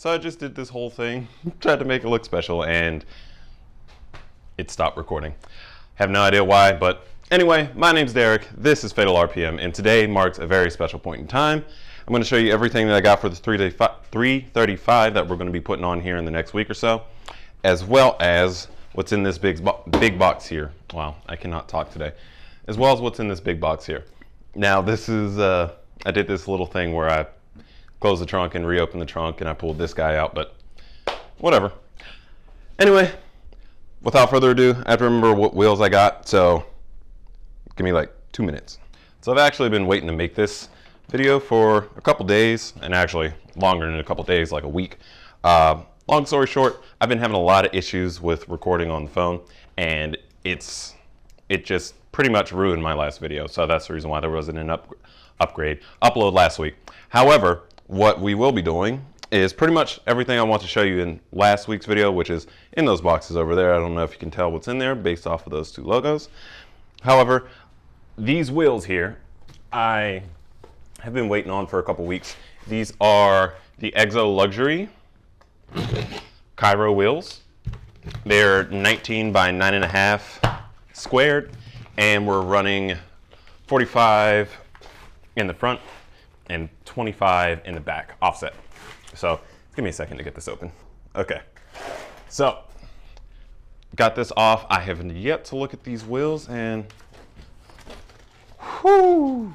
So I just did this whole thing, tried to make it look special, and it stopped recording. Have no idea why, but anyway, my name's Derek, this is Fatal RPM, and today marks a very special point in time. I'm going to show you everything that I got for this 335 that we're going to be putting on here in the next week or so, as well as what's in this big box here. Wow, I cannot talk today. As well as what's in this big box here. Now this is, I did this little thing where I closed the trunk and reopened the trunk and I pulled this guy out, but whatever. Anyway, without further ado, I have to remember what wheels I got, so give me like 2 minutes. So I've actually been waiting to make this video for a couple days, and actually longer than a couple days, like a week. Long story short, I've been having a lot of issues with recording on the phone, and it just pretty much ruined my last video. So that's the reason why there wasn't an upload last week. However, what we will be doing is pretty much everything I want to show you in last week's video, which is in those boxes over there. I don't know if you can tell what's in there based off of those two logos. However, these wheels here, I have been waiting on for a couple weeks. These are the XO Luxury Cairo wheels. They're 19 by 9.5 squared, and we're running 45 in the front and 25 in the back, offset. So give me a second to get this open. Okay, so got this off. I have yet to look at these wheels, and whoo,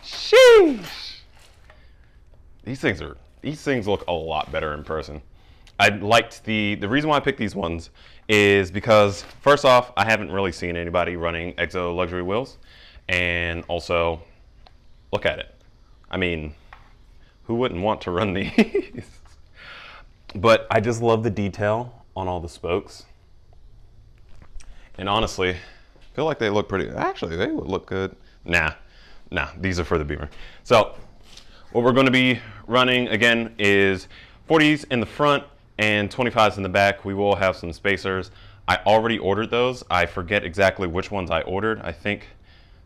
sheesh. These things look a lot better in person. I liked the reason why I picked these ones is because first off, I haven't really seen anybody running XO Luxury wheels, and also look at it. I mean, who wouldn't want to run these? But I just love the detail on all the spokes. And honestly, I feel like they look pretty, actually they would look good. Nah, these are for the Beamer. So what we're gonna be running again is 40s in the front and 25s in the back. We will have some spacers. I already ordered those. I forget exactly which ones I ordered. I think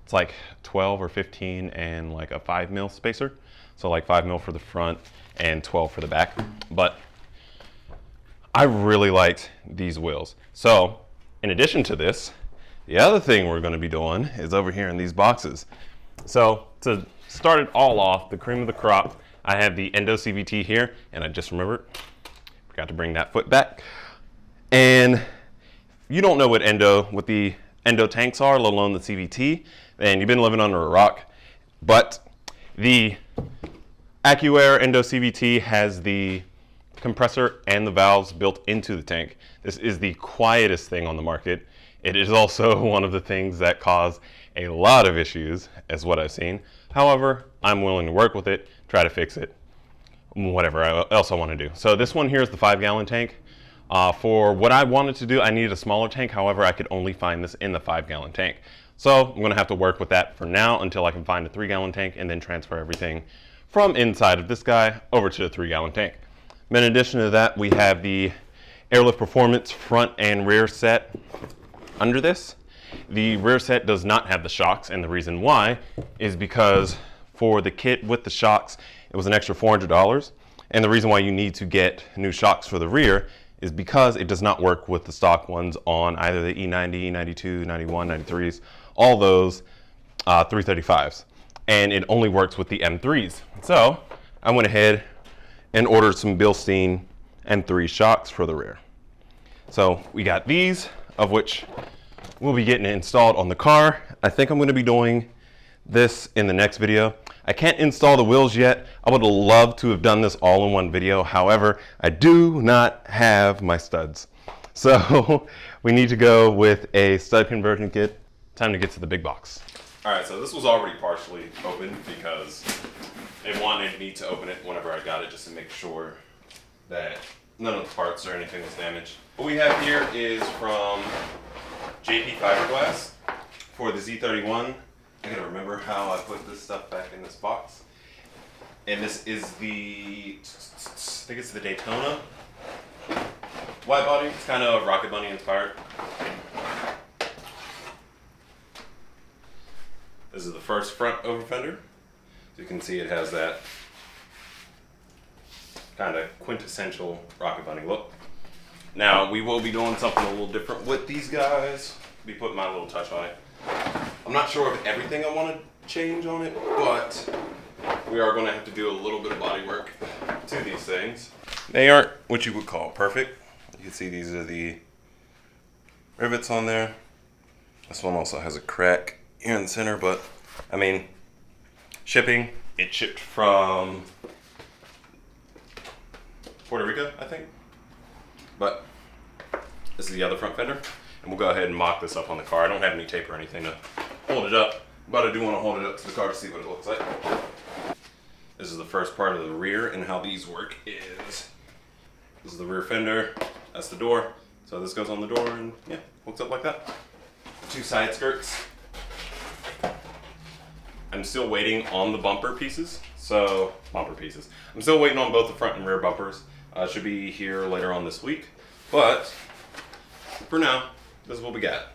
it's like 12 or 15 and like a 5 mil spacer. So like 5 mil for the front and 12 for the back. But I really liked these wheels. So in addition to this, the other thing we're gonna be doing is over here in these boxes. So to start it all off, the cream of the crop, I have the Endo CVT here, and I just remembered, forgot to bring that foot back. And if you don't know what the Endo tanks are, let alone the CVT, then you've been living under a rock. But the AccuAir Endo CVT has the compressor and the valves built into the tank. This is the quietest thing on the market. It is also one of the things that cause a lot of issues, as what I've seen. However, I'm willing to work with it, try to fix it, whatever else I want to do. So this one here is the 5-gallon tank. For what I wanted to do, I needed a smaller tank. However, I could only find this in the 5-gallon tank. So I'm going to have to work with that for now until I can find a 3-gallon tank and then transfer everything from inside of this guy over to the 3-gallon tank. In addition to that, we have the Airlift Performance front and rear set under this. The rear set does not have the shocks, and the reason why is because for the kit with the shocks, it was an extra $400. And the reason why you need to get new shocks for the rear is because it does not work with the stock ones on either the E90, E92, 91, 93s, all those 335s. And it only works with the M3s. So I went ahead and ordered some Bilstein M3 shocks for the rear. So we got these, of which we'll be getting it installed on the car. I think I'm gonna be doing this in the next video. I can't install the wheels yet. I would love to have done this all in one video. However, I do not have my studs. So we need to go with a stud conversion kit. Time to get to the big box. All right, so this was already partially open because they wanted me to open it whenever I got it just to make sure that none of the parts or anything was damaged. What we have here is from JP Fiberglass for the Z31. I gotta remember how I put this stuff back in this box. And this is the, I think it's the Daytona Widebody. It's kind of Rocket Bunny inspired. This is the first front over fender. So you can see it has that kind of quintessential Rocket Bunny look. Now, we will be doing something a little different with these guys. Be putting my little touch on it. I'm not sure of everything I want to change on it, but we are going to have to do a little bit of body work to these things. They aren't what you would call perfect. You can see these are the rivets on there. This one also has a crack here in the center, but I mean, shipping, it shipped from Puerto Rico, I think. But this is the other front fender, and we'll go ahead and mock this up on the car. I don't have any tape or anything to hold it up, but I do want to hold it up to the car to see what it looks like. This is the first part of the rear, and how these work is, this is the rear fender, that's the door. So this goes on the door and yeah, hooks up like that. 2 side skirts. I'm still waiting on the bumper pieces. I'm still waiting on both the front and rear bumpers. Should be here later on this week. But for now, this is what we got.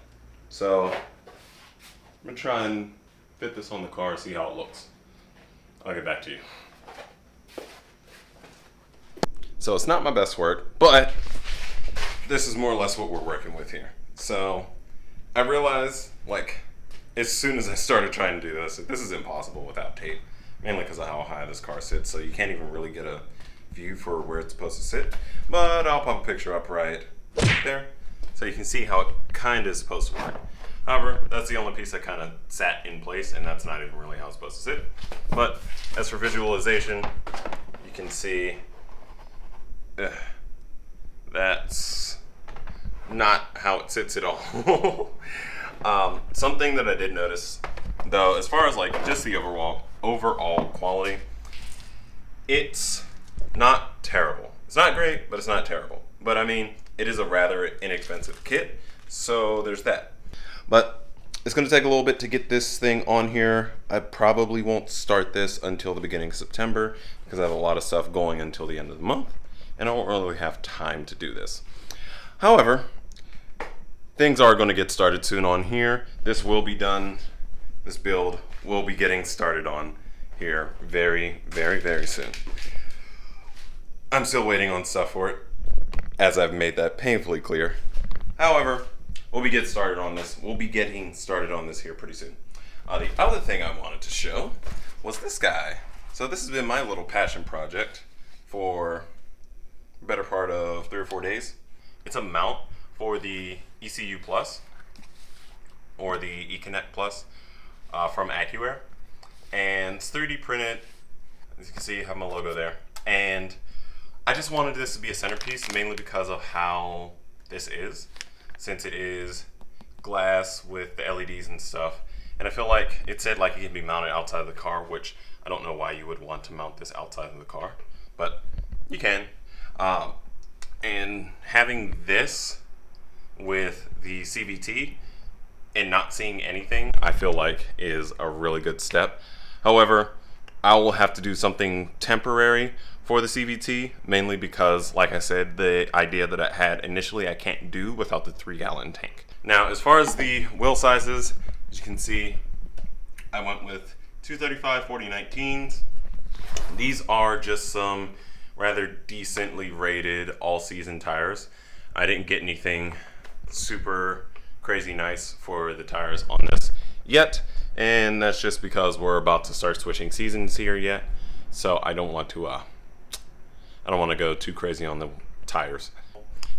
So I'm gonna try and fit this on the car and see how it looks. I'll get back to you. So it's not my best work, but this is more or less what we're working with here. So I realized, like, as soon as I started trying to do this is impossible without tape, mainly because of how high this car sits, so you can't even really get a view for where it's supposed to sit. But I'll pop a picture up right there so you can see how it kind of is supposed to work. However, that's the only piece that kind of sat in place, and that's not even really how it's supposed to sit. But as for visualization, you can see that's not how it sits at all. Something that I did notice, though, as far as like just the overall quality, it's not terrible. It's not great, but it's not terrible. But I mean, it is a rather inexpensive kit, so there's that. But it's going to take a little bit to get this thing on here. I probably won't start this until the beginning of September because I have a lot of stuff going until the end of the month, and I won't really have time to do this. However, things are going to get started soon on here. This will be done. This build will be getting started on here very, very, very soon. I'm still waiting on stuff for it, as I've made that painfully clear. However, we'll be getting started on this. We'll be getting started on this here pretty soon. The other thing I wanted to show was this guy. So this has been my little passion project for the better part of 3 or 4 days. It's a mount for the ECU Plus or the eConnect Plus from AccuAir, and it's 3D printed. As you can see, I have my logo there, and I just wanted this to be a centerpiece mainly because of how this is, since it is glass with the LEDs and stuff, and I feel like it said like it can be mounted outside of the car, which I don't know why you would want to mount this outside of the car, but you can. And having this with the CVT and not seeing anything, I feel like is a really good step. However, I will have to do something temporary for the CVT, mainly because, like I said, the idea that I had initially I can't do without the 3-gallon tank. Now, as far as the wheel sizes, as you can see, I went with 235 4019s. These are just some rather decently rated all-season tires. I didn't get anything super crazy nice for the tires on this yet, and that's just because we're about to start switching seasons here yet, so I don't want to go too crazy on the tires.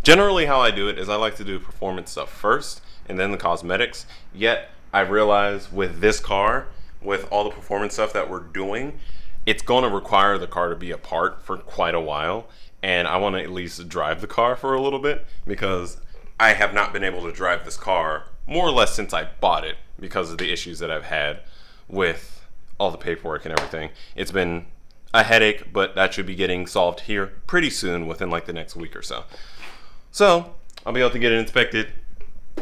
Generally how I do it is I like to do performance stuff first and then the cosmetics, yet I realize with this car, with all the performance stuff that we're doing, it's going to require the car to be apart for quite a while, and I want to at least drive the car for a little bit because I have not been able to drive this car more or less since I bought it because of the issues that I've had with all the paperwork and everything. It's been a headache, but that should be getting solved here pretty soon, within like the next week or so. So I'll be able to get it inspected,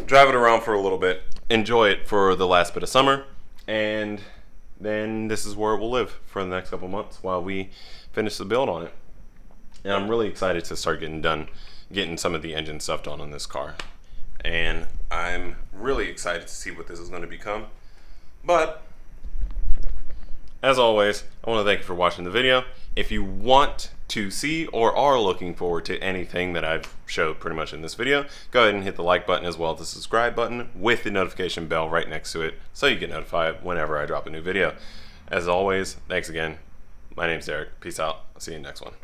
drive it around for a little bit, enjoy it for the last bit of summer, and then this is where it will live for the next couple months while we finish the build on it. And I'm really excited to start getting some of the engine stuff done on this car. And I'm really excited to see what this is going to become. But As always, I want to thank you for watching the video. If you want to see or are looking forward to anything that I've showed pretty much in this video, go ahead and hit the like button as well as the subscribe button with the notification bell right next to it so you get notified whenever I drop a new video. As always, thanks again. My name's Derek. Peace out. I'll see you in the next one.